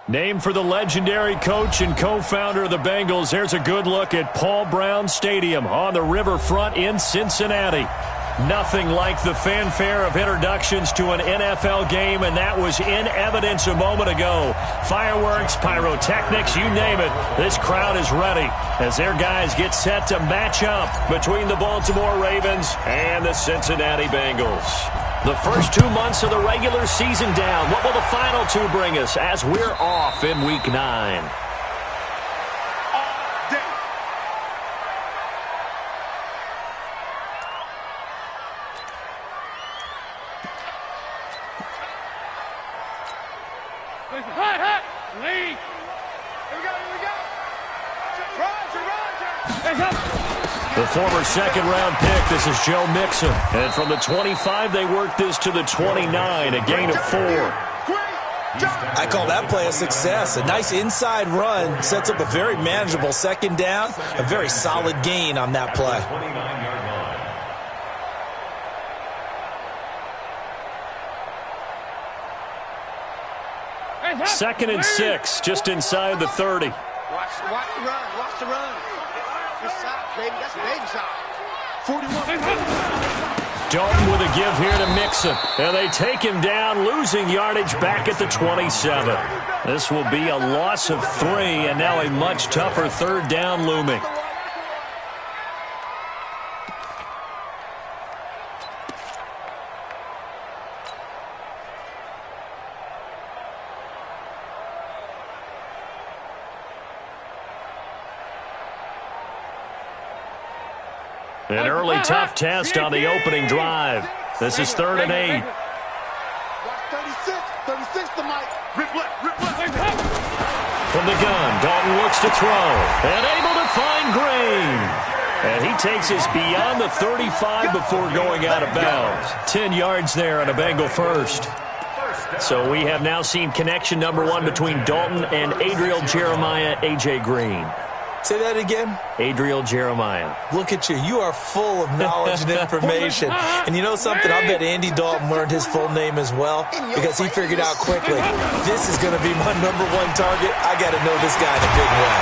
Named for the legendary coach and co-founder of the Bengals, there's a good look at Paul Brown Stadium on the riverfront in Cincinnati. Nothing like the fanfare of introductions to an NFL game, and that was in evidence a moment ago. Fireworks, pyrotechnics, you name it. This crowd is ready as their guys get set to match up between the Baltimore Ravens and the Cincinnati Bengals. The first 2 months of the regular season down. What will the final two bring us as we're off in Week 9? The former second-round pick, this is Joe Mixon. And from the 25, they worked this to the 29, a gain of 4. I call that play a success. A nice inside run sets up a very manageable second down, a very solid gain on that play. Second and 6, just inside the 30. Watch the run. Watch the run. Good side, baby. That's a baby side. 41. Dalton with a give here to Mixon. And they take him down, losing yardage back at the 27. This will be a loss of 3, and now a much tougher third down looming. An early tough test on the opening drive. This is 3rd and 8. 36 to Mike. Rip left. From the gun, Dalton looks to throw. And able to find Green. And he takes us beyond the 35 before going out of bounds. 10 yards there on a Bengal first. So we have now seen connection number 1 between Dalton and Adriel Jeremiah, A.J. Green. Say that again? Adriel Jeremiah. Look at you. You are full of knowledge and information. And you know something? I bet Andy Dalton learned his full name as well because he figured out quickly, this is going to be my number 1 target. I got to know this guy in a big way.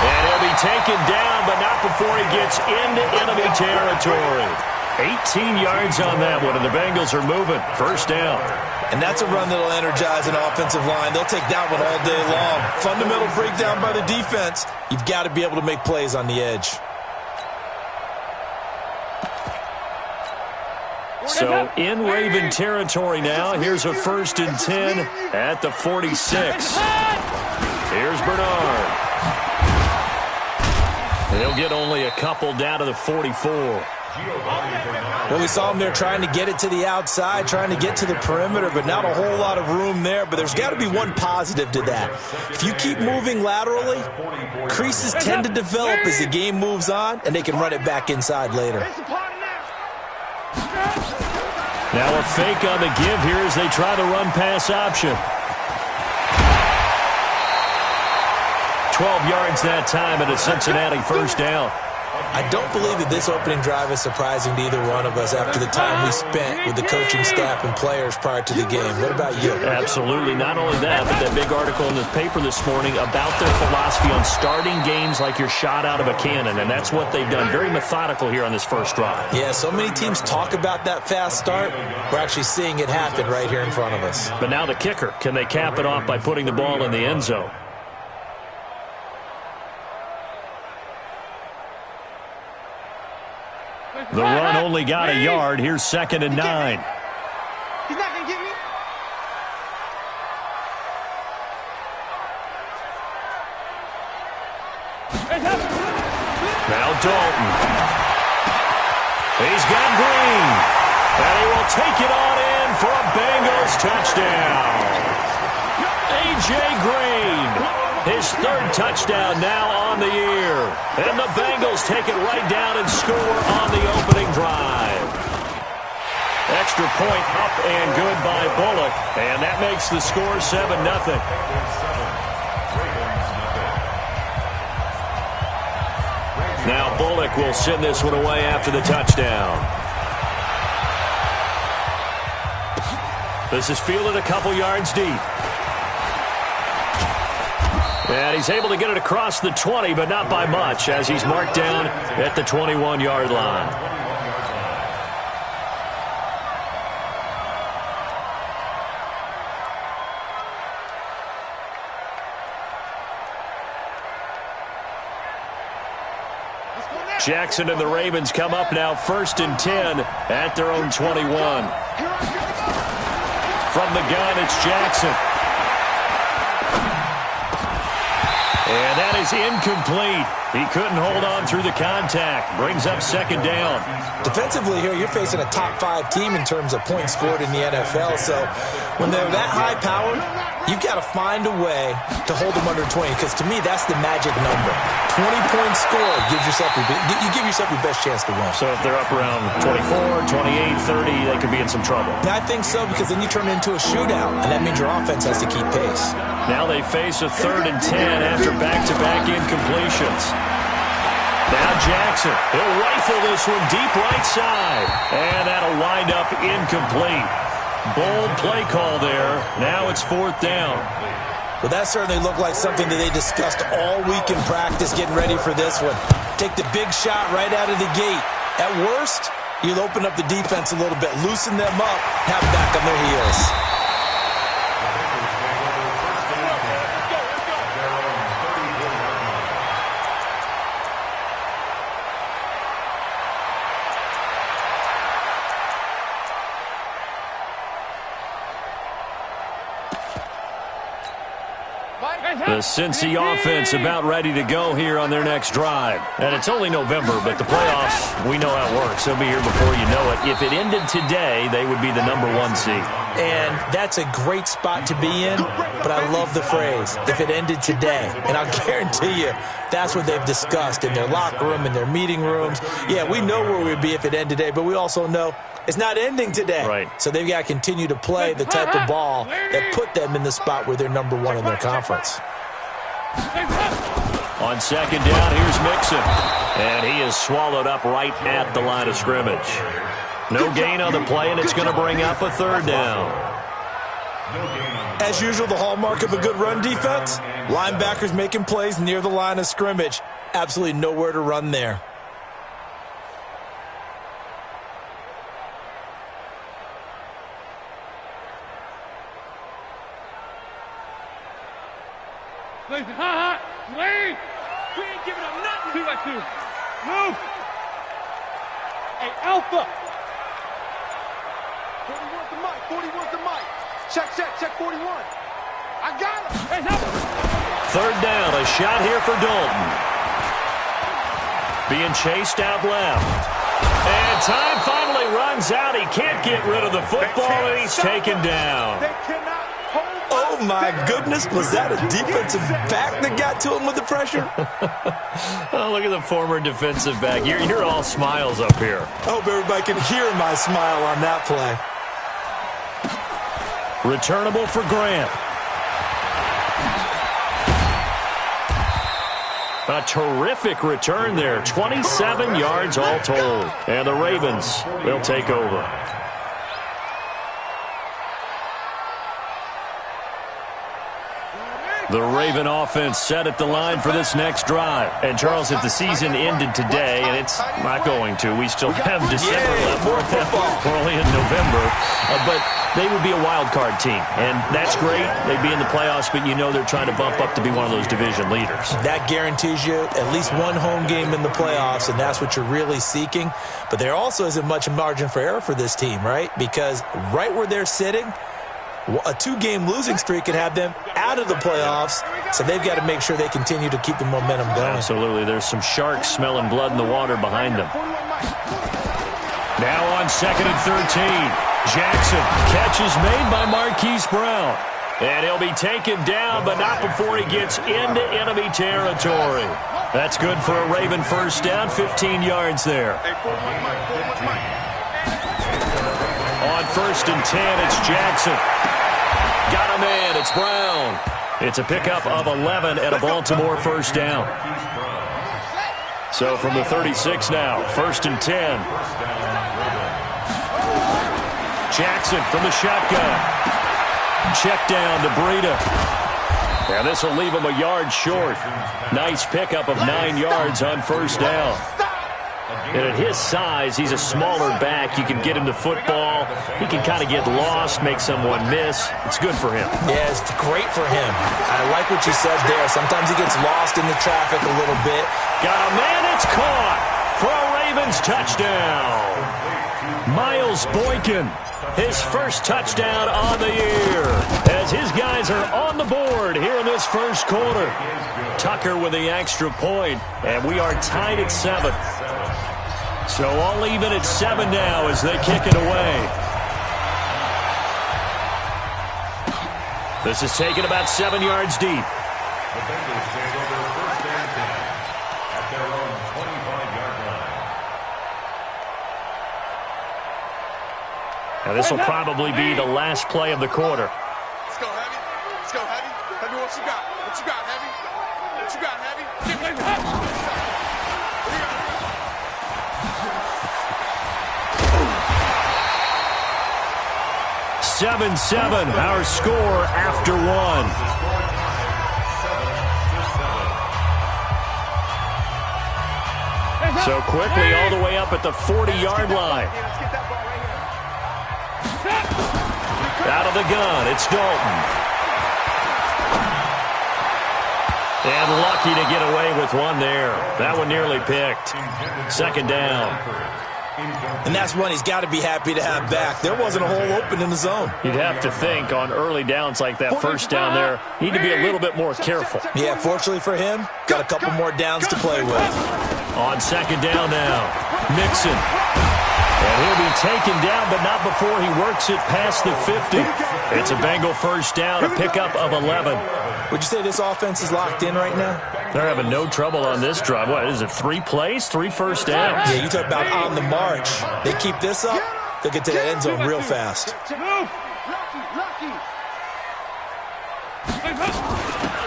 And he'll be taken down, but not before he gets into enemy territory. 18 yards on that one, and the Bengals are moving. First down. And that's a run that'll energize an offensive line. They'll take that one all day long. Fundamental breakdown by the defense. You've got to be able to make plays on the edge. So in Raven territory now. Here's a 1st and 10 at the 46. Here's Bernard. And he'll get only a couple down to the 44. Well, we saw him there trying to get it to the outside, trying to get to the perimeter, but not a whole lot of room there. But there's got to be one positive to that. If you keep moving laterally, creases tend to develop as the game moves on, and they can run it back inside later. Now a fake on the give here as they try the run-pass option. 12 yards that time and a Cincinnati first down. I don't believe that this opening drive is surprising to either one of us after the time we spent with the coaching staff and players prior to the game. What about you? Absolutely. Not only that, but that big article in the paper this morning about their philosophy on starting games like you're shot out of a cannon, and that's what they've done. Very methodical here on this first drive. Yeah, so many teams talk about that fast start. We're actually seeing it happen right here in front of us. But now the kicker. Can they cap it off by putting the ball in the end zone? The run only got a yard. Here's 2nd and 9. He's not going to get me. Now Dalton. He's got Green. And he will take it on in for a Bengals touchdown. A.J. Green. His 3rd touchdown now on the year. And the Bengals take it right down and score on the opening drive. Extra point up and good by Bullock. And that makes the score 7-0. Now Bullock will send this one away after the touchdown. This is fielded a couple yards deep. And he's able to get it across the 20, but not by much, as he's marked down at the 21-yard line. Jackson and the Ravens come up now 1st and 10 at their own 21. From the gun, it's Jackson. And that is incomplete. He couldn't hold on through the contact. Brings up 2nd down. Defensively here, you're facing a top 5 team in terms of points scored in the NFL. So when they're that high-powered, you've got to find a way to hold them under 20, because to me, that's the magic number. 20 points scored gives yourself you give yourself your best chance to win. So if they're up around 24, 28, 30, they could be in some trouble. I think so, because then you turn it into a shootout, and that means your offense has to keep pace. Now they face a 3rd and 10 after back-to-back incompletions. Now Jackson, he'll rifle this one deep right side, and that'll wind up incomplete. Bold play call there. Now it's 4th down. Well, that certainly looked like something that they discussed all week in practice, getting ready for this one. Take the big shot right out of the gate. At worst, you'll open up the defense a little bit, loosen them up, have them back on their heels. The Cincy offense about ready to go here on their next drive. And it's only November, but the playoffs, we know how it works. They'll be here before you know it. If it ended today, they would be the #1 seed. And that's a great spot to be in, but I love the phrase, if it ended today. And I'll guarantee you, that's what they've discussed in their locker room, in their meeting rooms. Yeah, we know where we'd be if it ended today, but we also know it's not ending today. Right. So they've got to continue to play the type of ball that put them in the spot where they're #1 in their conference. On 2nd down, here's Mixon. And he is swallowed up right at the line of scrimmage. No gain on the play, and it's going to bring up a 3rd down. As usual, the hallmark of a good run defense, linebackers making plays near the line of scrimmage. Absolutely nowhere to run there. Wait. We ain't giving up nothing. 2-by-2. Move. Hey, Alpha. 41's the mic. 41's the mic. Check 41. I got him. Hey, help. 3rd down, a shot here for Dalton. Being chased out left. And time finally runs out. He can't get rid of the football, and he's taken down. They cannot. Oh, my goodness. Was that a defensive back that got to him with the pressure? Oh, look at the former defensive back. You're all smiles up here. I hope everybody can hear my smile on that play. Returnable for Grant. A terrific return there. 27 yards all told. And the Ravens will take over. The Raven offense set at the line for this next drive. And, Charles, if the season ended today, and it's not going to, we still have December left. We're only in November. But they would be a wild card team. And that's great. They'd be in the playoffs, but you know they're trying to bump up to be one of those division leaders. That guarantees you at least one home game in the playoffs, and that's what you're really seeking. But there also isn't much margin for error for this team, right? Because right where they're sitting, a 2-game losing streak could have them out of the playoffs, so they've got to make sure they continue to keep the momentum going. Absolutely. There's some sharks smelling blood in the water behind them. Now on 2nd and 13. Jackson. Catch is made by Marquise Brown. And he'll be taken down, but not before he gets into enemy territory. That's good for a Raven 1st down, 15 yards there. On 1st and 10, it's Jackson. Got a man, it's Brown. It's a pickup of 11 and a Baltimore 1st down. So from the 36 now, 1st and 10. Jackson from the shotgun. Check down to Breida. And this will leave him a yard short. Nice pickup of 9 yards on first down. And at his size, he's a smaller back. You can get him the football. He can kind of get lost, make someone miss. It's good for him. Yeah, it's great for him. I like what you said there. Sometimes he gets lost in the traffic a little bit. Got a man, it's caught for a Ravens touchdown. Miles Boykin, his first touchdown on the year, as his guys are on the board here in this first quarter. Tucker with the extra point, and we are tied at 7. So all even at 7 now as they kick it away. This is taken about 7 yards deep. The Bengals take over first and 10 at their own 25-yard line. Now this will probably be the last play of the quarter. Let's go, Heavy. Let's go, Heavy. Heavy, what you got? What you got, Heavy? What you got, Heavy? 7-7, our score after 1. So quickly all the way up at the 40-yard line. Out of the gun, it's Dalton. And lucky to get away with one there. That one nearly picked. Second down. And that's one he's got to be happy to have back. There wasn't a hole open in the zone. You'd have to think on early downs like that first down there, need to be a little bit more careful. Yeah, fortunately for him, got a couple more downs to play with. On second down now, Mixon. And he'll be taken down, but not before he works it past the 50. It's a Bengal first down, a pickup of 11. Would you say this offense is locked in right now? They're having no trouble on this drive. What is it, 3 plays, 3 first downs? Yeah, you talk about on the march. They keep this up, they'll get to the end zone real fast.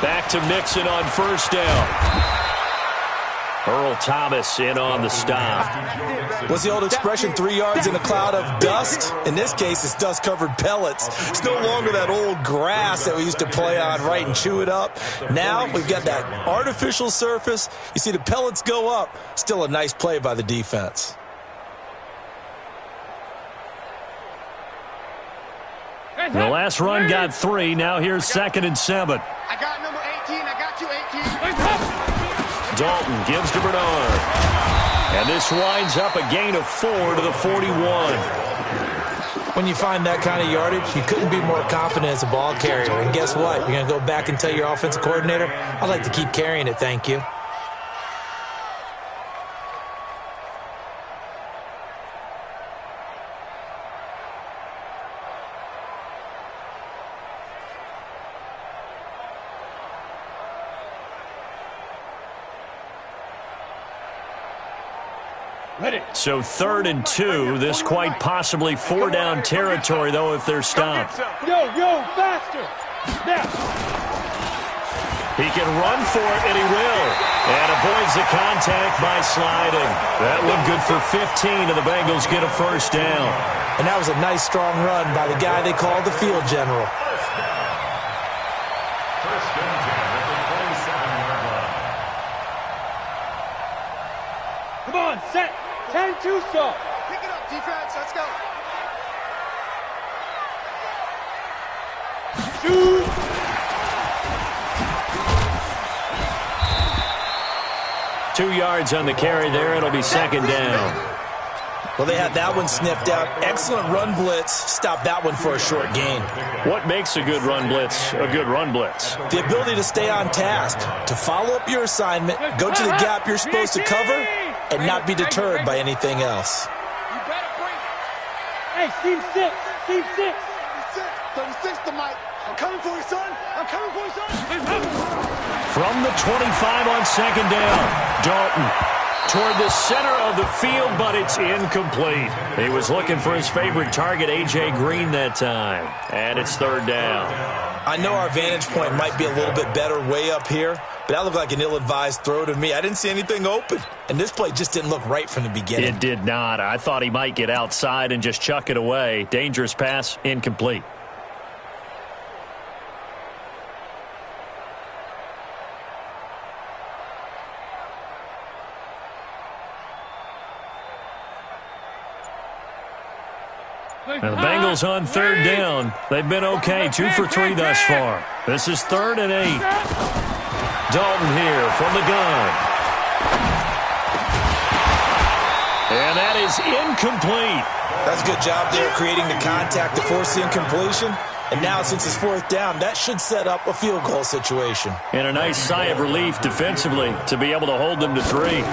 Back to Mixon on first down. Earl Thomas in on the stop. What's the old expression, 3 yards in a cloud of dust? In this case, it's dust-covered pellets. It's no longer that old grass that we used to play on, right, and chew it up. Now we've got that artificial surface. You see the pellets go up. Still a nice play by the defense. The last run got 3. Now here's 2nd and 7. I got number 18. I got you, 18. Dalton gives to Bernard. And this winds up a gain of 4 to the 41. When you find that kind of yardage, you couldn't be more confident as a ball carrier. And guess what? You're going to go back and tell your offensive coordinator, I'd like to keep carrying it, thank you. So 3rd and 2. This quite possibly 4-down territory, though, if they're stopped. Yo, faster! Now! He can run for it, and he will. And avoids the contact by sliding. That one good for 15, and the Bengals get a first down. And that was a nice, strong run by the guy they called the field general. First and 10 at the 27-yard line. Come on, set! 10-2 stop! Pick it up, defense. Let's go. Shoot! Two yards on the carry there. It'll be 2nd down. Well, they had that one sniffed out. Excellent run blitz. Stopped that one for a short gain. What makes a good run blitz a good run blitz? The ability to stay on task, to follow up your assignment, go to the gap you're supposed to cover, and not be deterred by anything else. You better bring it. Hey, team 6! Team 6! 36 to Mike. I'm coming for you, son. I'm coming for you, son. From the 25 on 2nd down, Dalton toward the center of the field, but it's incomplete. He was looking for his favorite target, A.J. Green, that time. And it's 3rd down. I know our vantage point might be a little bit better way up here, but that looked like an ill-advised throw to me. I didn't see anything open, and this play just didn't look right from the beginning. It did not. I thought he might get outside and just chuck it away. Dangerous pass, incomplete. And the Bengals on third down. They've been okay, 2 for 3 thus far. This is 3rd and 8. Dalton here from the gun. And that is incomplete. That's a good job there, creating the contact to force the incompletion. And now, since it's 4th down, that should set up a field goal situation. And a nice sigh of relief defensively to be able to hold them to 3.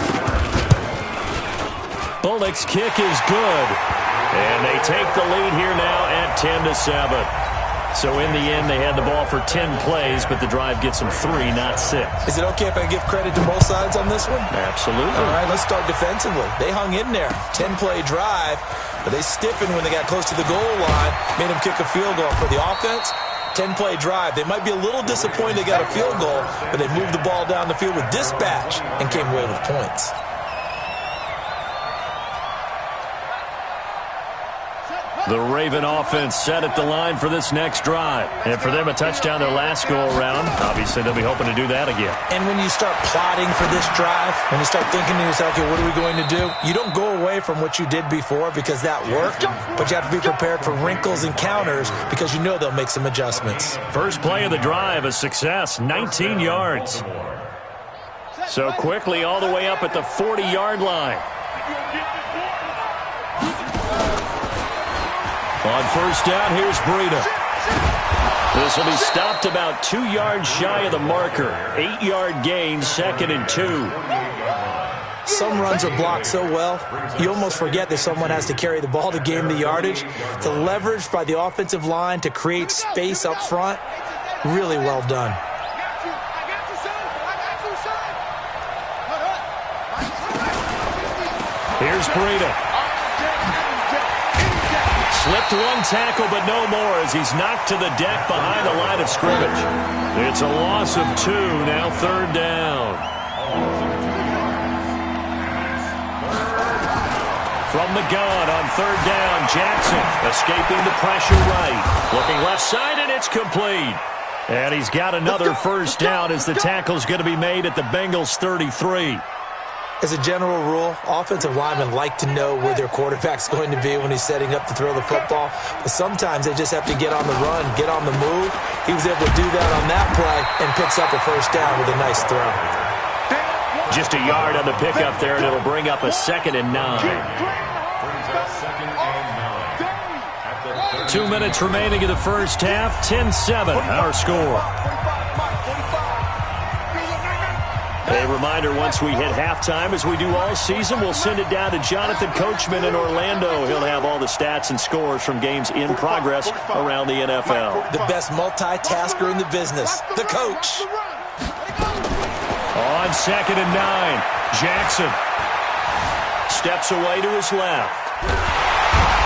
Bullock's kick is good. And they take the lead here now at 10-7. So in the end, they had the ball for 10 plays, but the drive gets them 3, not 6. Is it okay if I give credit to both sides on this one? Absolutely. All right, let's start defensively. They hung in there. 10-play drive, but they stiffened when they got close to the goal line, made them kick a field goal. For the offense, 10-play drive. They might be a little disappointed they got a field goal, but they moved the ball down the field with dispatch and came away with points. The Raven offense set at the line for this next drive. And for them, a touchdown their last go-around. Obviously, they'll be hoping to do that again. And when you start plotting for this drive, when you start thinking to yourself, okay, what are we going to do? You don't go away from what you did before because that worked, but you have to be prepared for wrinkles and counters because you know they'll make some adjustments. First play of the drive, a success, 19 yards. So quickly all the way up at the 40-yard line. On first down, here's Breida. This will be stopped about 2 yards shy of the marker. 8-yard gain, 2nd and 2. Some runs are blocked so well, you almost forget that someone has to carry the ball to gain the yardage. The leverage by the offensive line to create space up front, really well done. Here's Breida. Slipped one tackle, but no more as he's knocked to the deck behind the line of scrimmage. It's a loss of 2, now 3rd down. From the gun on 3rd down, Jackson escaping the pressure right. Looking left side, and it's complete. And he's got another first down as the tackle's going to be made at the Bengals 33. As a general rule, offensive linemen like to know where their quarterback's going to be when he's setting up to throw the football. But sometimes they just have to get on the run, get on the move. He was able to do that on that play and picks up a first down with a nice throw. Just a yard on the pickup there, and it'll bring up a 2nd and 9. 2 minutes remaining in the first half, 10-7, our score. A reminder, once we hit halftime, as we do all season, we'll send it down to Jonathan Coachman in Orlando. He'll have all the stats and scores from games in progress around the NFL. The best multitasker in the business, the coach. On 2nd and 9, Jackson steps away to his left.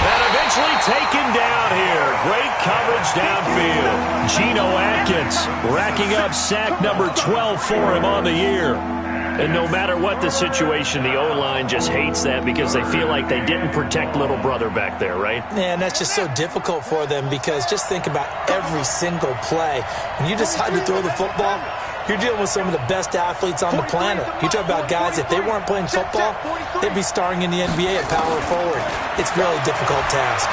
And eventually taken down here. Great coverage downfield. Geno Atkins racking up sack number 12 for him on the year. And no matter what the situation, the O-line just hates that because they feel like they didn't protect little brother back there, right? And that's just so difficult for them because just think about every single play. When you decide to throw the football, you're dealing with some of the best athletes on the planet. You talk about guys, if they weren't playing football, they'd be starring in the NBA at power forward. It's a really difficult task.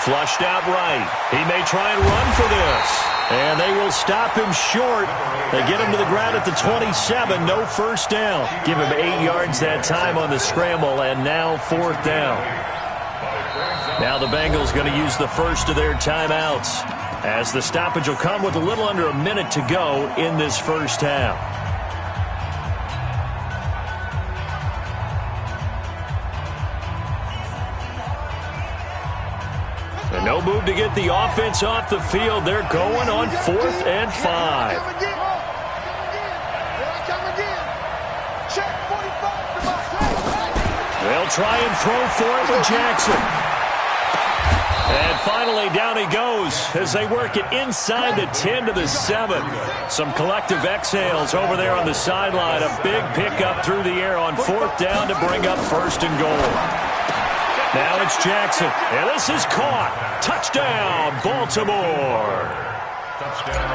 Flushed out right. He may try and run for this. And they will stop him short. They get him to the ground at the 27. No first down. Give him 8 yards that time on the scramble, and now 4th down. Now the Bengals going to use the first of their timeouts, as the stoppage will come with a little under a minute to go in this first half. And no move to get the offense off the field. They're going on 4th and 5. They'll try and throw for it with Jackson. And finally, down he goes as they work it inside the 10 to the 7. Some collective exhales over there on the sideline. A big pickup through the air on 4th down to bring up 1st and goal. Now it's Jackson, and this is caught. Touchdown, Baltimore.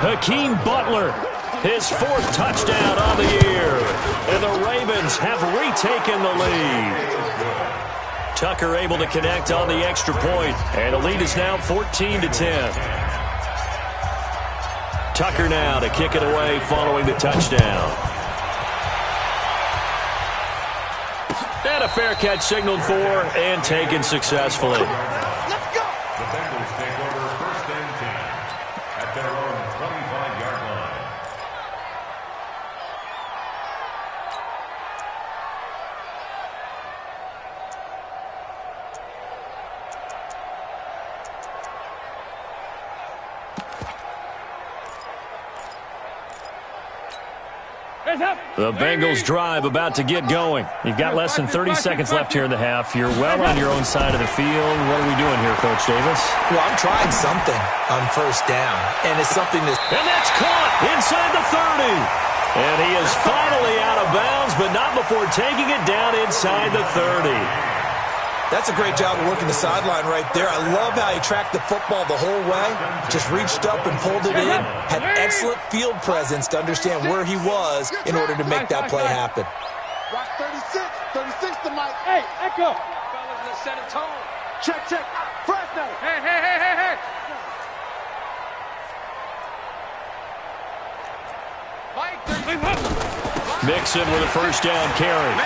Hakeem Butler, his 4th touchdown on the year. And the Ravens have retaken the lead. Tucker able to connect on the extra point, and the lead is now 14-10. Tucker now to kick it away following the touchdown. And a fair catch signaled for and taken successfully. Let's go. The Bengals take over first and 10 at their own 25-yard line. The Bengals drive about to get going. You've got less than 30 seconds left here in the half. You're well on your own side of the field. What are we doing here, Coach Davis? Well, I'm trying something on first down, and it's something that's... And that's caught inside the 30. And he is finally out of bounds, but not before taking it down inside the 30. That's a great job of working the sideline right there. I love how he tracked the football the whole way, just reached up and pulled it in, had excellent field presence to understand where he was in order to make that play happen. Watch 36. 36 to Mike. Hey, Echo. Fellas, let's set a tone. Check, check. Fresno. Hey. Mike, Mixon with a first down carry.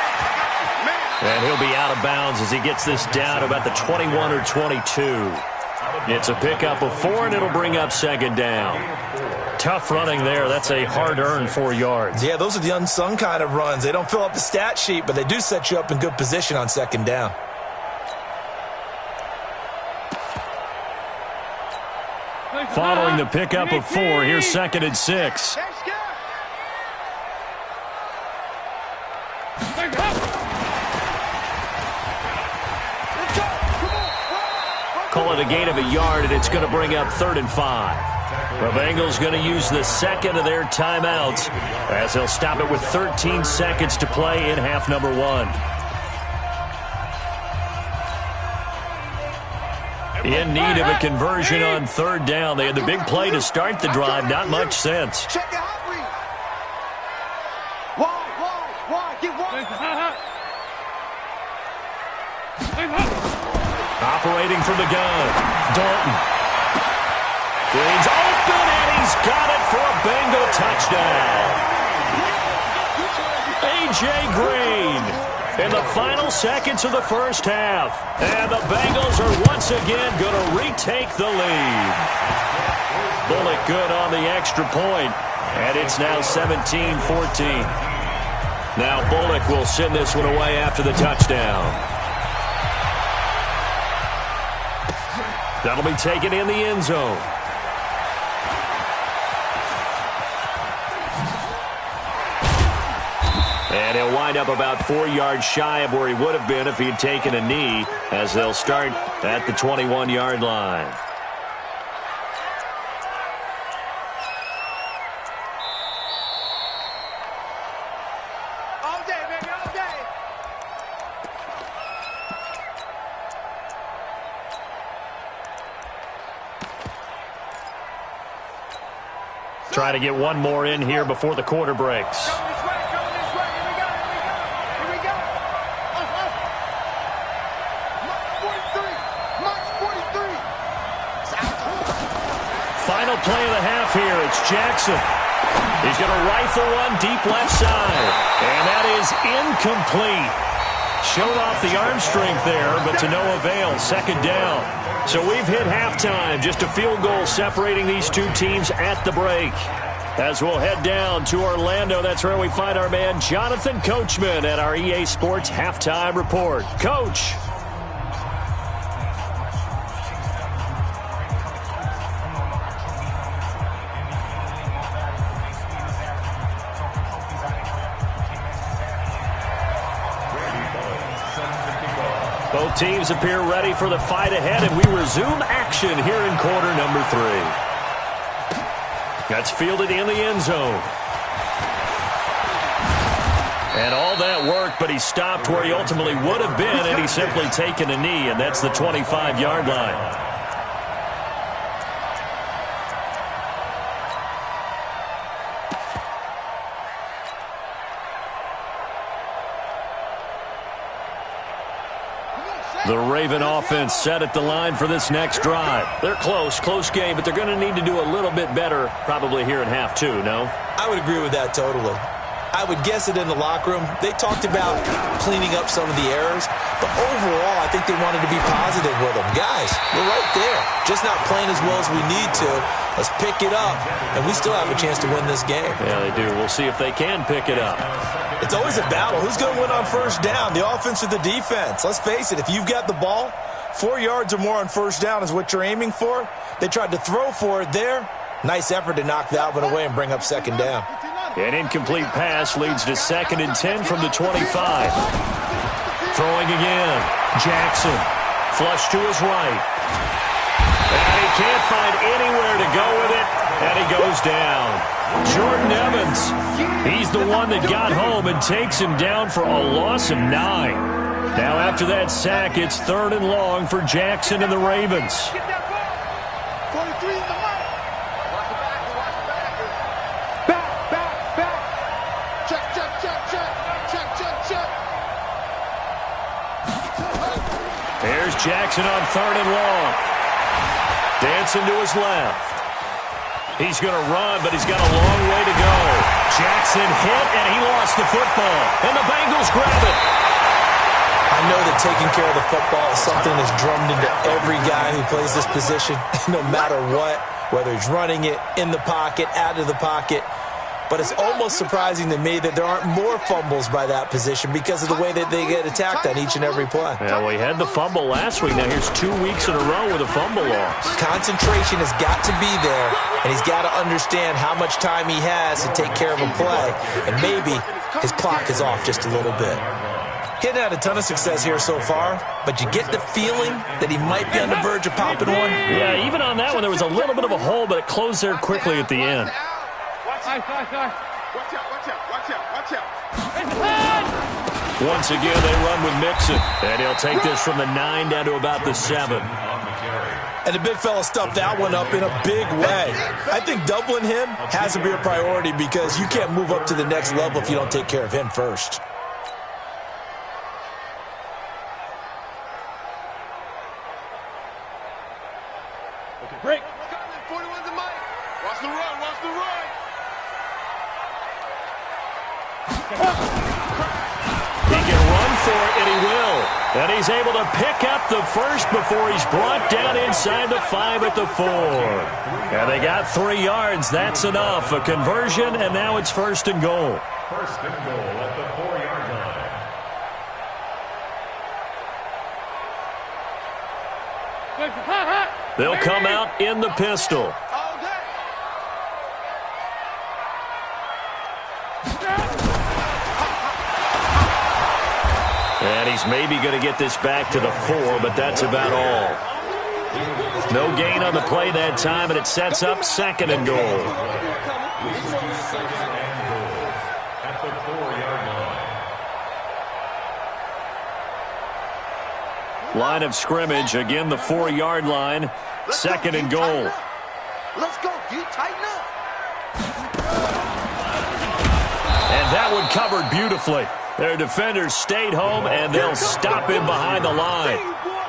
And he'll be out of bounds as he gets this down to about the 21 or 22. It's a pickup of 4, and it'll bring up second down. Tough running there. That's a hard-earned 4 yards. Yeah, those are the unsung kind of runs. They don't fill up the stat sheet, but they do set you up in good position on second down. Following the pickup of 4, here's second and 6. Call it a gain of a yard, and it's going to bring up 3rd and 5. The Bengals going to use the second of their timeouts as they'll stop it with 13 seconds to play in half number 1. In need of a conversion on 3rd down. They had the big play to start the drive. Not much sense. check the hot read. Wide. Get wide. Operating from the gun. Dalton. Green's open, and he's got it for a Bengal touchdown. A.J. Green in the final seconds of the first half. And the Bengals are once again going to retake the lead. Bullock good on the extra point, and it's now 17-14. Now Bullock will send this one away after the touchdown. That'll be taken in the end zone. And he'll wind up about 4 yards shy of where he would have been if he had taken a knee, as they'll start at the 21-yard line. All day, baby, all day. Try to get one more in here before the quarter breaks. Go this way. Here we go. March 43. It's out. Final play of the half here. It's Jackson. He's going to rifle one deep left side. And that is incomplete. Showed off the arm strength there, but to no avail. Second down. So we've hit halftime. Just a field goal separating these two teams at the break. As we'll head down to Orlando, that's where we find our man Jonathan Coachman at our EA Sports Halftime Report. Coach. Both teams appear ready for the fight ahead, and we resume action here in quarter number 3. That's fielded in the end zone. And all that work, but he stopped where he ultimately would have been, and he's simply taken a knee, and that's the 25-yard line. Come on, The Raven offense set at the line for this next drive. They're close game, but they're going to need to do a little bit better probably here in half two, no? I would agree with that totally. I would guess it in the locker room. They talked about cleaning up some of the errors, but overall, I think they wanted to be positive with them. Guys, we're right there. Just not playing as well as we need to. Let's pick it up, and we still have a chance to win this game. Yeah, they do. We'll see if they can pick it up. It's always a battle. Who's going to win on first down, the offense or the defense? Let's face it, if you've got the ball, 4 yards or more on first down is what you're aiming for. They tried to throw for it there. Nice effort to knock that one away and bring up second down. An incomplete pass leads to 2nd and 10 from the 25. Throwing again. Jackson. Flush to his right. And he can't find anywhere to go with it. And he goes down. Jordan Evans. He's the one that got home and takes him down for a loss of 9. Now after that sack, it's 3rd and long for Jackson and the Ravens. 43 in the mark. Check. Here's Jackson on 3rd and long. Dancing to his left. He's going to run, but he's got a long way to go. Jackson hit, and he lost the football. And the Bengals grab it. I know that taking care of the football is something that's drummed into every guy who plays this position, no matter what, whether he's running it, in the pocket, out of the pocket. But it's almost surprising to me that there aren't more fumbles by that position because of the way that they get attacked on each and every play. Yeah, we had the fumble last week. Now here's 2 weeks in a row with a fumble loss. Concentration has got to be there, and he's got to understand how much time he has to take care of a play, and maybe his clock is off just a little bit. He hadn't had a ton of success here so far, but you get the feeling that he might be on the verge of popping one. Yeah, even on that one, there was a little bit of a hole, but it closed there quickly at the end. Watch out. Once again, they run with Mixon, and he'll take this from the 9 down to about the 7. And the big fella stuffed that one up in a big way. I think doubling him has to be a priority because you can't move up to the next level if you don't take care of him first. Break. 41's the mic. Watch the run. He can run for it, and he will. And he's able to pick up the first before he's brought down inside the 5 at the 4. And they got 3 yards. That's enough. A conversion, and now it's 1st and goal. 1st and goal at the 4-yard line. They'll come out in the pistol. And he's maybe going to get this back to the 4, but that's about all. No gain on the play that time, and it sets up 2nd and goal. At the 4-yard line. Line of scrimmage, again the 4-yard line, 2nd and goal. Let's go, D. Tighten up. And that one covered beautifully. Their defenders stayed home, and they'll stop him behind the line.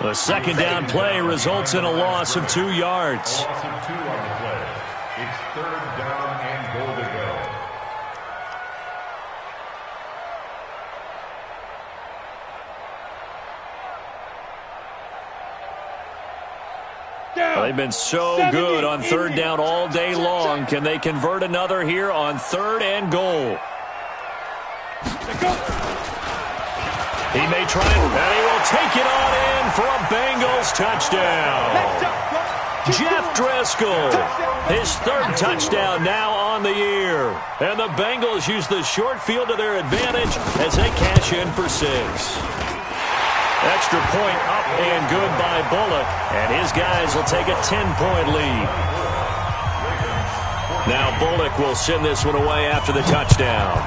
The 2nd down play results in a loss of 2 yards. Loss of 2 on the play. It's 3rd down and goal to go. They've been so good on 3rd down all day long. Can they convert another here on 3rd and goal? He may try it, and he will take it on in for a Bengals touchdown. Jeff Driscoll, his 3rd touchdown now on the year. And the Bengals use the short field to their advantage as they cash in for 6. Extra point up and good by Bullock, and his guys will take a 10-point lead. Now Bullock will send this one away after the touchdown.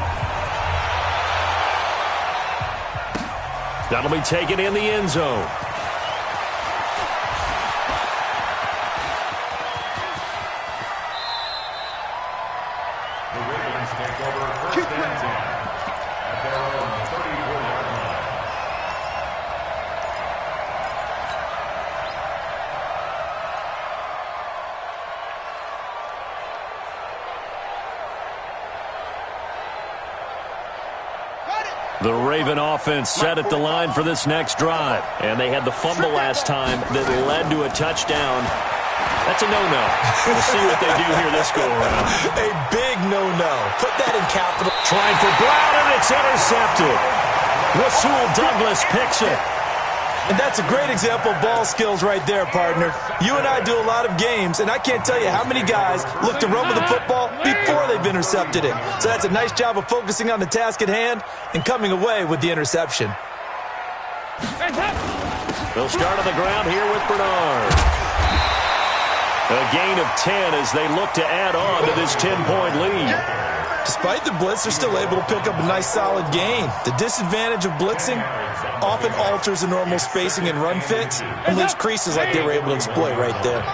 That'll be taken in the end zone. The Ravens take over 1st and 10 at their own 34-yard The Raven offense set at the line for this next drive. And they had the fumble last time that led to a touchdown. That's a no-no. We'll see what they do here this go-around. A big no-no. Put that in capital. Trying for Brown, and it's intercepted. Rasul Douglas picks it. And that's a great example of ball skills right there, partner. You and I do a lot of games, and I can't tell you how many guys look to run with the football before they've intercepted it. So that's a nice job of focusing on the task at hand and coming away with the interception. They'll start on the ground here with Bernard. A gain of 10 as they look to add on to this 10-point lead. Despite the blitz, they're still able to pick up a nice solid gain. The disadvantage of blitzing often alters the normal spacing and run fits and leaves creases like they were able to exploit right there.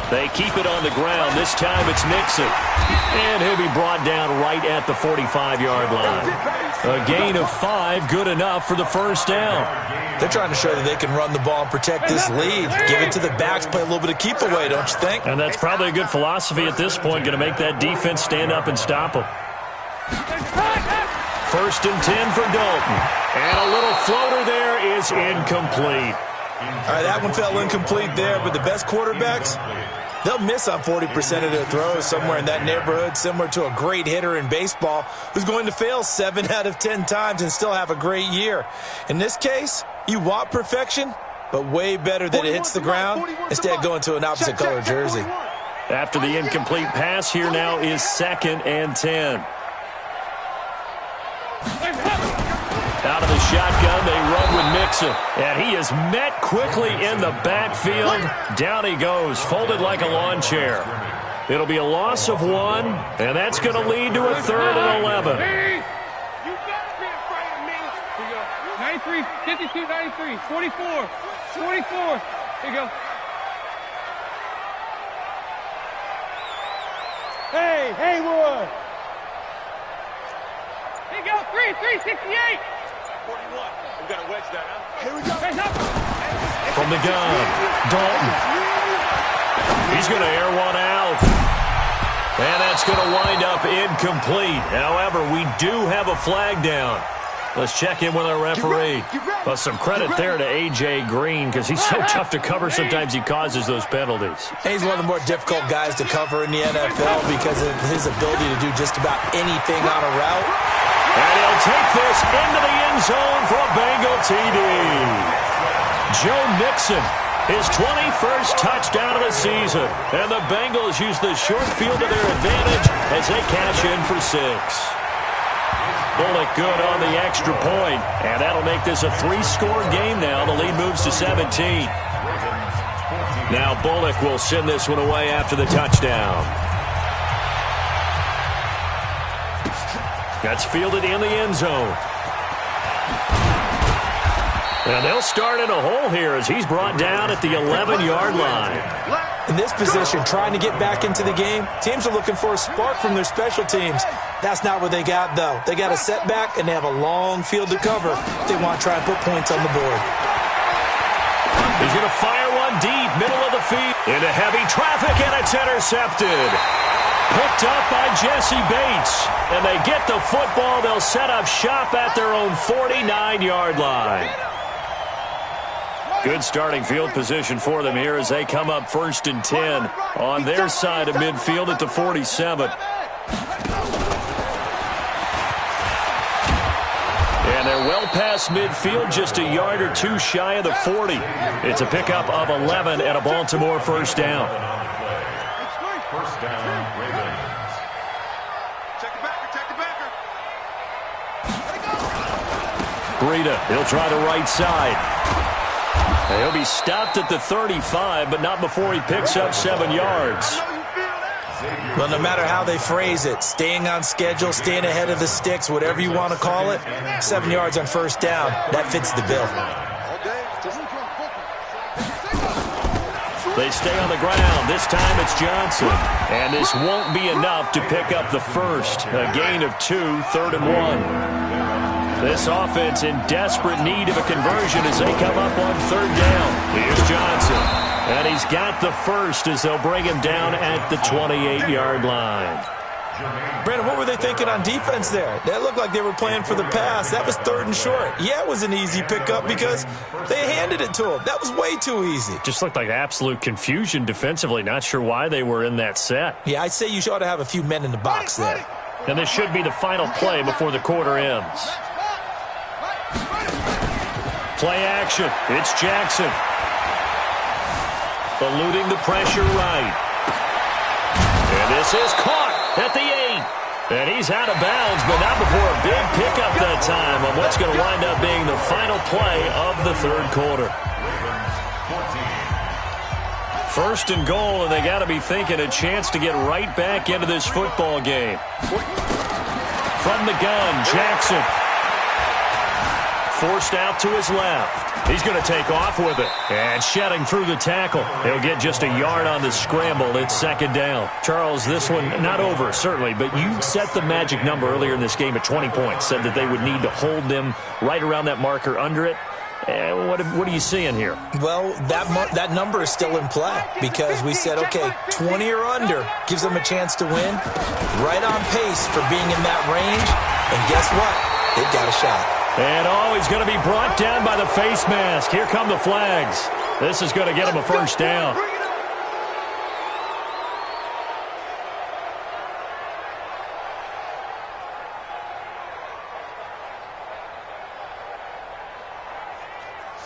They keep it on the ground. This time it's Mixon. And he'll be brought down right at the 45-yard line. A gain of 5, good enough for the first down. They're trying to show that they can run the ball and protect this lead. Give it to the backs, play a little bit of keep away, don't you think? And that's probably a good philosophy at this point, going to make that defense stand up and stop them. First and 10 for Dalton. And a little floater there is incomplete. All right, that one fell incomplete there, but the best quarterbacks, they'll miss on 40% of their throws, somewhere in that neighborhood, similar to a great hitter in baseball who's going to fail 7 out of 10 times and still have a great year. In this case, you want perfection, but way better that it hits the ground instead of going to an opposite color jersey. After the incomplete pass, here now is 2nd and 10. Out of the shotgun, they run with Mixon. And he is met quickly in the backfield. Down he goes, folded like a lawn chair. It'll be a loss of 1, and that's going to lead to a 3rd and 11. 93, 52, 93, 44, 44. Here you go. Hey, Haywood. Here you go, 368. 41. We got a wedge there, huh? Here we go. From the gun, Dalton. He's going to air one out. And that's going to wind up incomplete. However, we do have a flag down. Let's check in with our referee. Well, some credit there to A.J. Green because he's so tough to cover. Sometimes he causes those penalties. He's one of the more difficult guys to cover in the NFL because of his ability to do just about anything on a route. And he'll take this into the end zone for a Bengal TD. Joe Mixon, his 21st touchdown of the season. And the Bengals use the short field to their advantage as they cash in for 6. Bullock good on the extra point. And that'll make this a 3-score game now. The lead moves to 17. Now Bullock will send this one away after the touchdown. That's fielded in the end zone. And they'll start in a hole here as he's brought down at the 11-yard line. In this position, trying to get back into the game, teams are looking for a spark from their special teams. That's not what they got, though. They got a setback, and they have a long field to cover if they want to try and put points on the board. He's going to fire one deep, middle of the field, into heavy traffic, and it's intercepted. Picked up by Jesse Bates. And they get the football. They'll set up shop at their own 49-yard line. Good starting field position for them here as they come up 1st and 10 on their side of midfield at the 47. And they're well past midfield, just a yard or 2 shy of the 40. It's a pickup of 11 and a Baltimore first down. First down, Ravens. Check the backer. Breida, he'll try the right side. He'll be stopped at the 35, but not before he picks up 7 yards. Well, no matter how they phrase it, staying on schedule, staying ahead of the sticks, whatever you want to call it, 7 yards on first down, that fits the bill. They stay on the ground. This time it's Johnson. And this won't be enough to pick up the first. A gain of 2, 3rd and 1. This offense in desperate need of a conversion as they come up on 3rd down. Here's Johnson. And he's got the first as they'll bring him down at the 28-yard line. Brandon, what were they thinking on defense there? That looked like they were playing for the pass. That was 3rd and short. Yeah, it was an easy pickup because they handed it to them. That was way too easy. Just looked like absolute confusion defensively. Not sure why they were in that set. Yeah, I'd say you ought to have a few men in the box there. And this should be the final play before the quarter ends. Play action. It's Jackson. Eluding the pressure right. And this is caught at the 8. And he's out of bounds, but not before a big pickup that time on what's going to wind up being the final play of the 3rd quarter. 1st and goal, and they got to be thinking a chance to get right back into this football game. From the gun, Jackson. Forced out to his left. He's going to take off with it. And shedding through the tackle. He'll get just a yard on the scramble. It's 2nd down. Charles, this one not over, certainly, but you set the magic number earlier in this game at 20 points. Said that they would need to hold them right around that marker under it. What are you seeing here? Well, that number is still in play because we said, okay, 20 or under gives them a chance to win. Right on pace for being in that range. And guess what? They've got a shot. And he's going to be brought down by the face mask. Here come the flags. This is going to get him a 1st down.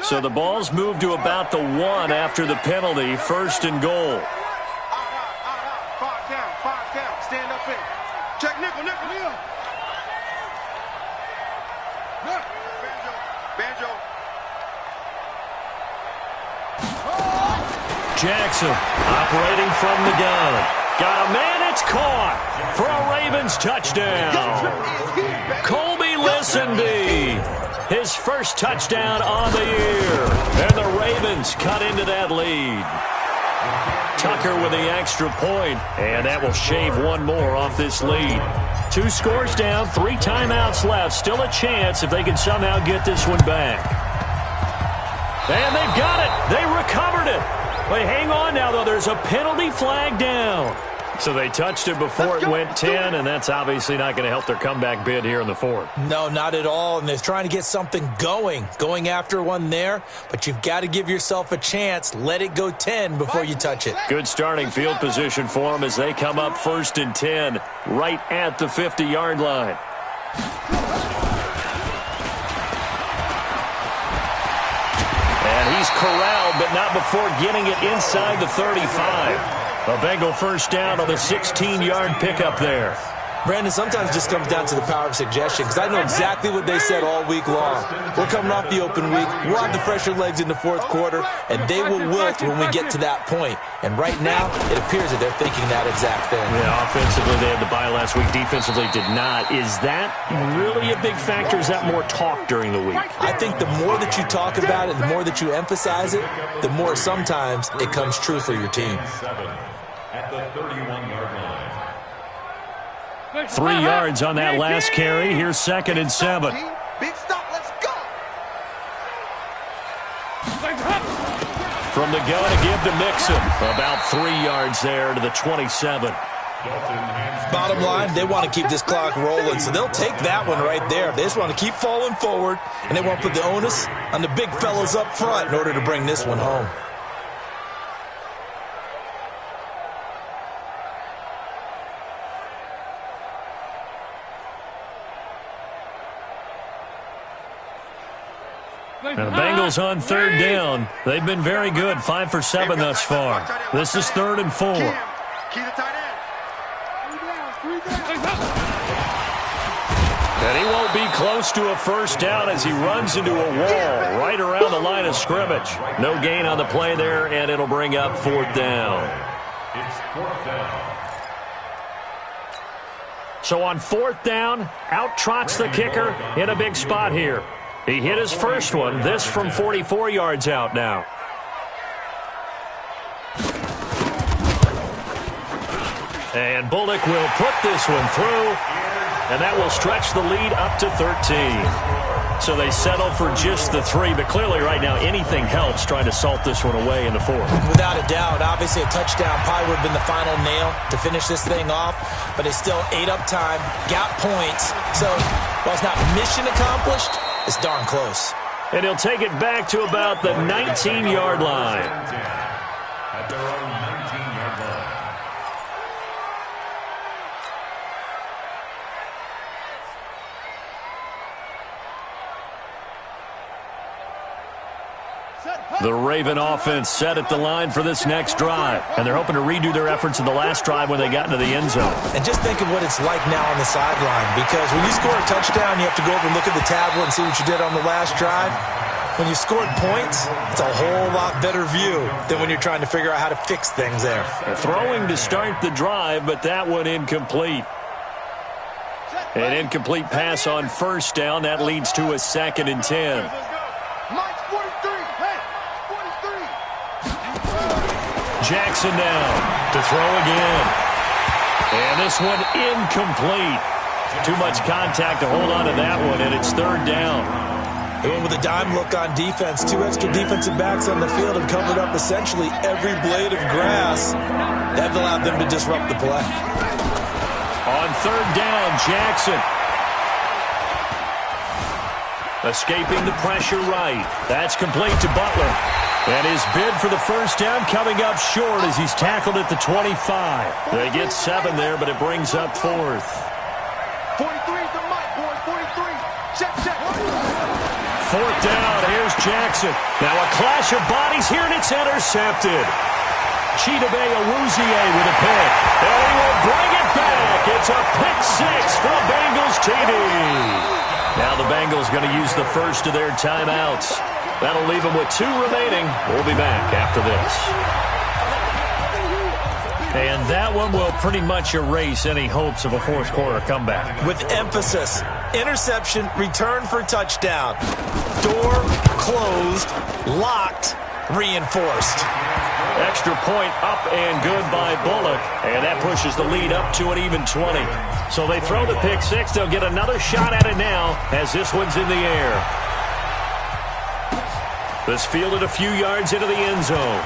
So the ball's moved to about the 1 after the penalty. 1st and goal. 5 down. Stand up in. Check nickel. Banjo. Jackson operating from the gun. Got a man, it's caught for a Ravens touchdown. Colby Listenby, his first touchdown on the year. And the Ravens cut into that lead. Tucker with the extra point, and that will shave one more off this lead. 2 scores down, 3 timeouts left. Still a chance if they can somehow get this one back. And they've got it. They recovered it. But hang on now, though. There's a penalty flag down. So they touched it before it went 10, and that's obviously not going to help their comeback bid here in the 4th. No, not at all, and they're trying to get something going after one there, but you've got to give yourself a chance. Let it go 10 before you touch it. Good starting field position for them as they come up 1st and 10, right at the 50-yard line. And he's corralled, but not before getting it inside the 35. A Bengal 1st down on the 16-yard pickup there. Brandon, sometimes it just comes down to the power of suggestion because I know exactly what they said all week long. We're coming off the open week. We'll have the fresher legs in the 4th quarter, and they will wilt when we get to that point. And right now, it appears that they're thinking that exact thing. Yeah, offensively, they had the bye last week. Defensively, did not. Is that really a big factor? Is that more talk during the week? I think the more that you talk about it, the more that you emphasize it, the more sometimes it comes true for your team. At the 31-yard line. 3 yards on that last carry. Here's 2nd and 7. Big stop, let's go. From the gun to give to Mixon. About 3 yards there to the 27. Bottom line, they want to keep this clock rolling, so they'll take that one right there. They just want to keep falling forward, and they want to put the onus on the big fellas up front in order to bring this one home. And the Bengals on 3rd down. They've been very good, 5 for 7 thus far. This is 3rd and 4. Key to tight end. And he won't be close to a 1st down as he runs into a wall right around the line of scrimmage. No gain on the play there, and it'll bring up 4th down. It's 4th down. So on 4th down, out trots the kicker in a big spot here. He hit his first one, this from 44 yards out now. And Bullock will put this one through, and that will stretch the lead up to 13. So they settle for just the 3, but clearly right now anything helps trying to salt this one away in the 4th. Without a doubt, obviously a touchdown probably would have been the final nail to finish this thing off, but they still ate up time, got points. So while it's not mission accomplished, it's darn close. And he'll take it back to about the 19-yard line. At their own 19-yard line. The Raven offense set at the line for this next drive, and they're hoping to redo their efforts in the last drive when they got into the end zone. And just think of what it's like now on the sideline, because when you score a touchdown, you have to go over and look at the tablet and see what you did on the last drive. When you scored points, it's a whole lot better view than when you're trying to figure out how to fix things there. Throwing to start the drive, but that one incomplete. An incomplete pass on first down. That leads to a 2nd and 10. Mike's 43. Hey, 43. Jackson down to throw again. And this one incomplete. Too much contact to hold on to that one, and it's 3rd down. They went with a dime look on defense. 2 extra defensive backs on the field and covered up essentially every blade of grass. That allowed them to disrupt the play. On 3rd down, Jackson. Escaping the pressure right. That's complete to Butler. And his bid for the first down coming up short as he's tackled at the 25. They get 7 there, but it brings up 4th. 43 to Mike, boys. 43. Check, check. 4th down. Here's Jackson. Now a clash of bodies here, and it's intercepted. Chidobe Awuzie with a pick. And he will bring it back. It's a pick 6 for the Bengals TD. Now the Bengals going to use the first of their timeouts. That'll leave them with 2 remaining. We'll be back after this. And that one will pretty much erase any hopes of a 4th quarter comeback. With emphasis, interception, return for touchdown. Door closed, locked, reinforced. Extra point up and good by Bullock. And that pushes the lead up to an even 20. So they throw the pick 6. They'll get another shot at it now as this one's in the air. This fielded a few yards into the end zone.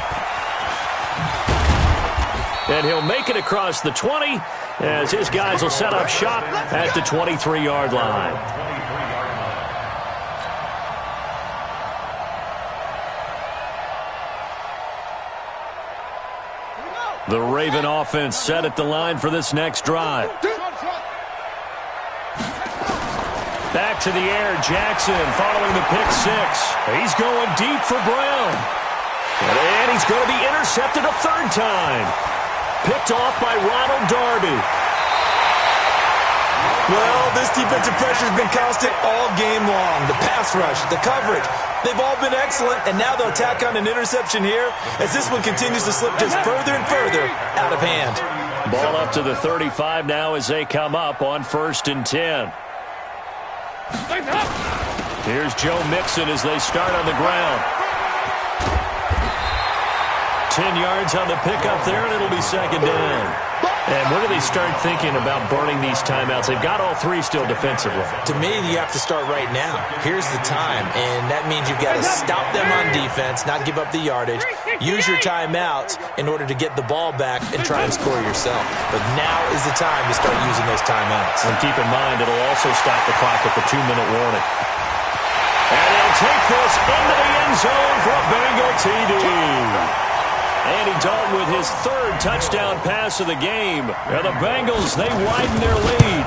And he'll make it across the 20 as his guys will set up shop at the 23-yard line. The Raven offense set at the line for this next drive. Back to the air, Jackson following the pick 6. He's going deep for Brown. And he's going to be intercepted a 3rd time. Picked off by Ronald Darby. Well, this defensive pressure has been constant all game long. The pass rush, the coverage, they've all been excellent, and now they'll tack on an interception here as this one continues to slip just further and further out of hand. Ball up to the 35 now as they come up on 1st and 10. Here's Joe Mixon as they start on the ground. 10 yards on the pickup there, and it'll be 2nd down. And when do they start thinking about burning these timeouts? They've got all 3 still defensively. To me, you have to start right now. Here's the time, and that means you've got to stop them on defense, not give up the yardage, use your timeouts in order to get the ball back and try and score yourself. But now is the time to start using those timeouts. And keep in mind, it'll also stop the clock at the 2-minute warning. And they'll take this into the end zone for a Bengal TD. Andy Dalton with his 3rd touchdown pass of the game. And the Bengals, they widen their lead.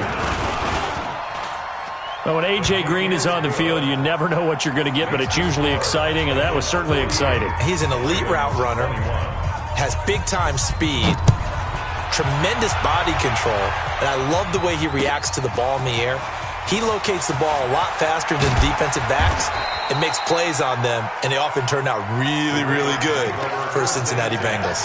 Well, when A.J. Green is on the field, you never know what you're going to get, but it's usually exciting, and that was certainly exciting. He's an elite route runner, has big-time speed, tremendous body control, and I love the way he reacts to the ball in the air. He locates the ball a lot faster than defensive backs and makes plays on them, and they often turn out really, really good for the Cincinnati Bengals.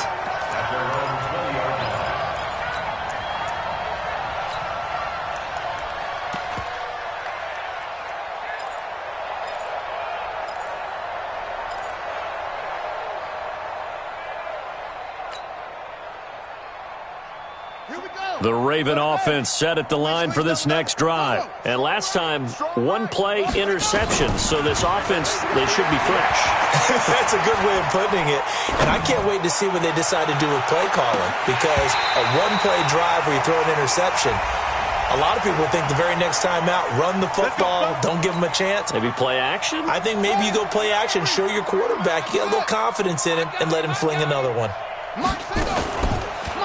Here we go. The Raven offense set at the line for this next drive. And last time, one play interception. So this offense, they should be fresh. That's a good way of putting it. And I can't wait to see what they decide to do with play calling. Because a one-play drive where you throw an interception, a lot of people think the very next time out, run the football, don't give them a chance. Maybe play action? I think maybe you go play action, show your quarterback, you get a little confidence in him, and let him fling another one.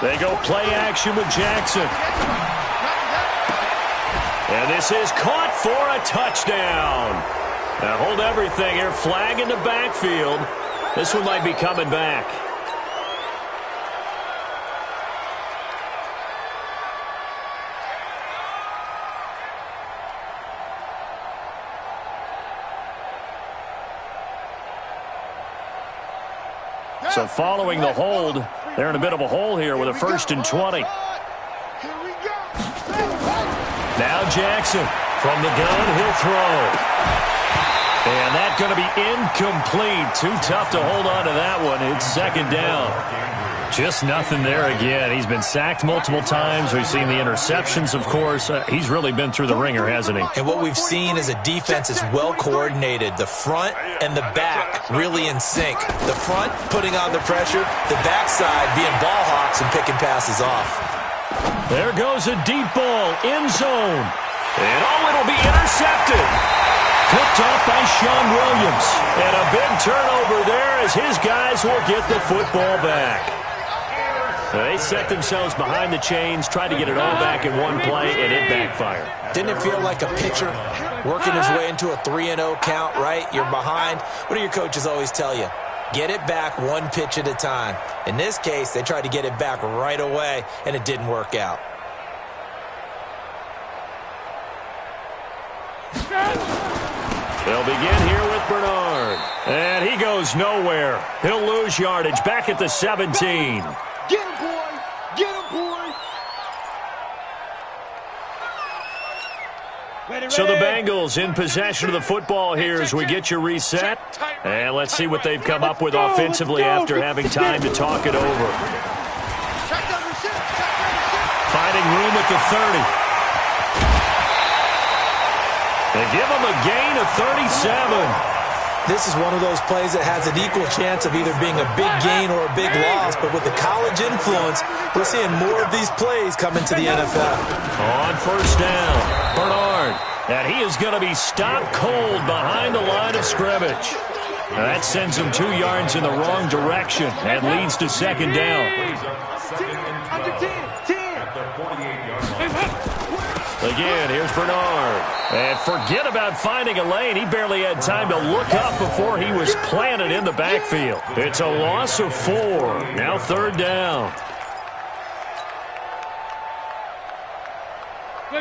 They go play action with Jackson. And this is caught for a touchdown. Now hold everything here. Flag in the backfield. This one might be coming back. So following the hold, they're in a bit of a hole here with a 1st and 20. Now Jackson from the gun, he'll throw. And that's going to be incomplete. Too tough to hold on to that one. It's 2nd down. Just nothing there again. He's been sacked multiple times. We've seen the interceptions, of course. He's really been through the ringer, hasn't he? And what we've seen is a defense is well coordinated. The front and the back really in sync. The front putting on the pressure, the backside being ball hawks and picking passes off. There goes a deep ball, end zone. And it'll be intercepted. Picked off by Sean Williams. And a big turnover there as his guys will get the football back. They set themselves behind the chains, tried to get it all back in one play, and it backfired. Didn't it feel like a pitcher working his way into a 3-0 count, right? You're behind. What do your coaches always tell you? Get it back one pitch at a time. In this case, they tried to get it back right away, and it didn't work out. They'll begin here with Bernard. And he goes nowhere. He'll lose yardage back at the 17. Get him, boy! Get him, boy! Ready, So the Bengals in possession of the football here as we get you reset. And let's see what they've come up with offensively after having time to talk it over. Finding room at the 30. They give them a gain of 37. This is one of those plays that has an equal chance of either being a big gain or a big loss, but with the college influence, we're seeing more of these plays come into the NFL. On 1st down, Bernard. And he is going to be stopped cold behind the line of scrimmage. Now that sends him 2 yards in the wrong direction and leads to 2nd down. Again, here's Bernard. And forget about finding a lane. He barely had time to look up before he was planted in the backfield. It's a loss of 4. Now 3rd down.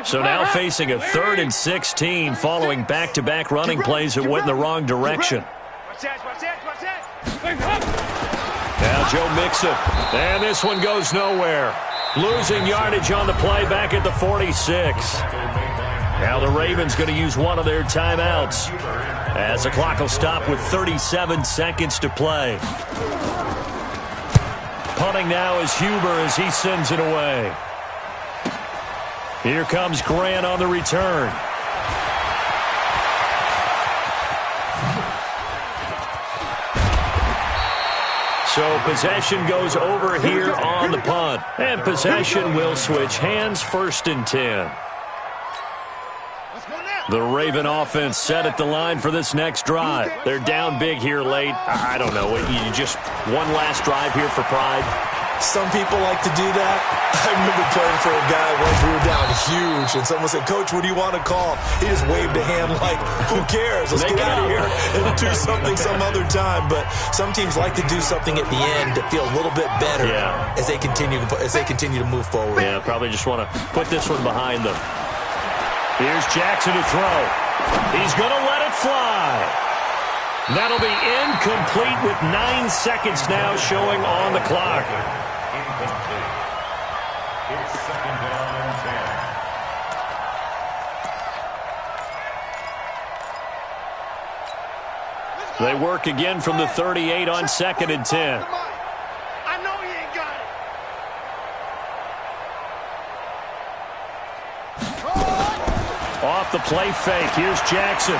So now facing a 3rd and 16 following back-to-back running plays that went in the wrong direction. Now Joe Mixon. And this one goes nowhere. Losing yardage on the play back at the 46. Now the Ravens going to use one of their timeouts as the clock will stop with 37 seconds to play. Punting now is Huber as he sends it away. Here comes Grant on the return. So possession goes over here on the punt. And possession will switch hands, 1st and 10. The Raven offense set at the line for this next drive. They're down big here late. I don't know. You just one last drive here for pride. Some people like to do that. I remember playing for a guy once we were down huge, and someone said, "Coach, what do you want to call?" He just waved a hand like, "Who cares? Let's get out of here and do something some other time." But some teams like to do something at the end to feel a little bit better as they continue to move forward. Yeah, probably just want to put this one behind them. Here's Jackson to throw. He's going to let it fly. That'll be incomplete with 9 seconds now showing on the clock. Incomplete. It's 2nd down and 10. They work again from the 38 on 2nd and 10. I know you ain't got it. Off the play fake, here's Jackson.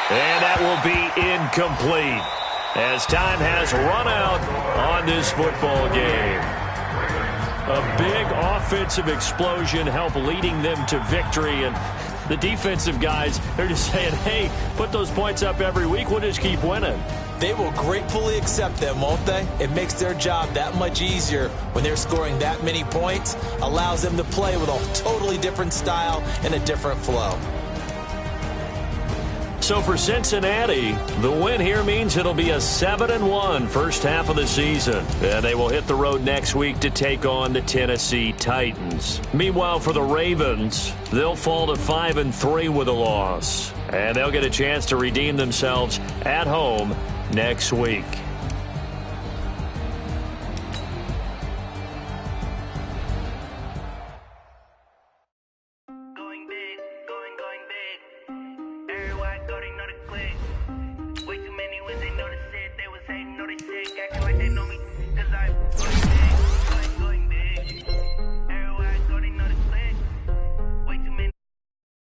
And that will be incomplete as time has run out on this football game. A big offensive explosion helped leading them to victory, and the defensive guys, they're just saying, hey, put those points up every week, we'll just keep winning. They will gratefully accept them, won't they? It makes their job that much easier when they're scoring that many points, allows them to play with a totally different style and a different flow. So for Cincinnati, the win here means it'll be a 7-1 first half of the season. And they will hit the road next week to take on the Tennessee Titans. Meanwhile, for the Ravens, they'll fall to 5-3 with a loss. And they'll get a chance to redeem themselves at home next week.